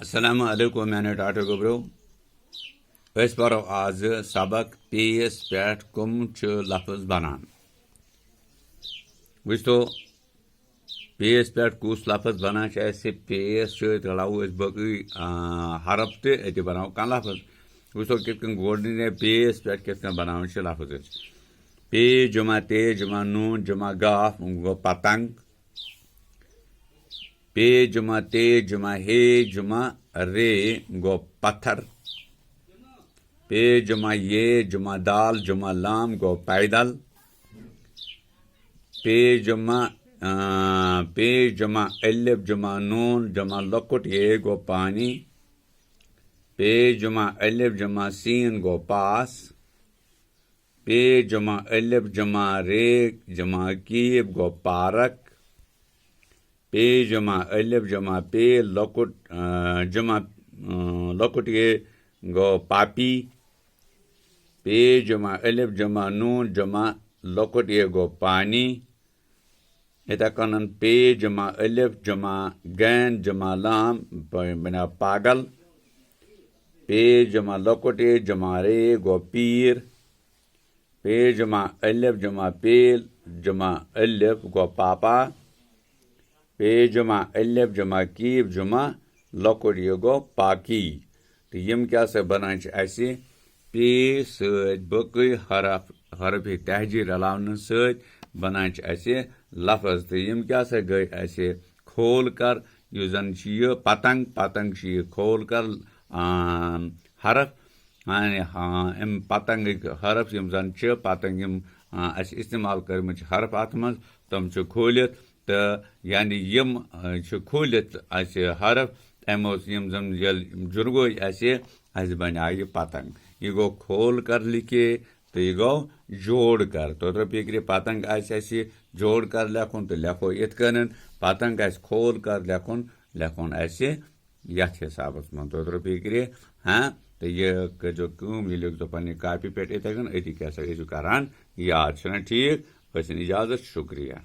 अस्सलामु अलैकुम मैंने डॉक्टर गुब्रो अस परो आज सबक पेस पे कम लफ्ज बनान वो पेस पे कुस लफ्ज बनान पेस रलाव बी हरफ तो बनाओ कह लफ्ज वो कित गोडने पेस पे कित बनान लफ्ज पे जुमा ते जुमा नून जुमा गाफ गो पतंग पे जुमा ते जुमा हे जुमा रे गो पत्थर पे जुमा ये जुमा दाल जुमा लाम गो पैदल पे जुमा अलिफ जुमा नून जुमा लकुट ये गो पानी पे जुमा अलिफ जुमा सीन गो पास पे जुमा अलिफ जुमा रे जुमा कीब गो पारक पे जुमा अलिफ जुमा पे लकुट जुमा लकुट ये गो पापी पे जुमा अलिफ जुमा नून जुमा लकुट ये गो पानी इतना कन पे जुमा अलिफ जुमा गैन जुमा लाम बना पागल पे जुमा लकुट ये जुमा रे गो पीर पे जुमा अलिफ जुमा पेल जुमा अलिफ गो पापा पे जुमा अलिफ जुमा कीब जुमा लकुट ये गो पाकी तो यम क्या से बनान पे सकी हरफ तहजी रलावन बनान लफ्ज तो यम क्या गई खोल कर यु जन पतंग पतंग खोल कर हरफ अम पतंग हरफ यम जन पतंग यम इस्तेमाल कर्म हरफ अत मज तम खोलित तो यानी यम खोलित हरफ अमो यम जन जुर्गो बना यह पतंग यह गो खोल कर लिखे तो यह गो जोड़ कर तो फिक्र पतंग जोड़ कर लेखुन तो लेखो इत पतंग खोल कर लेखुन लेखुन यथ हिसाब मन तो फिक्र हाँ तो यह करो कम यह लिखो पे कापी पे इथे अति क्या करान याद ठीक इजाजत शुक्रिया।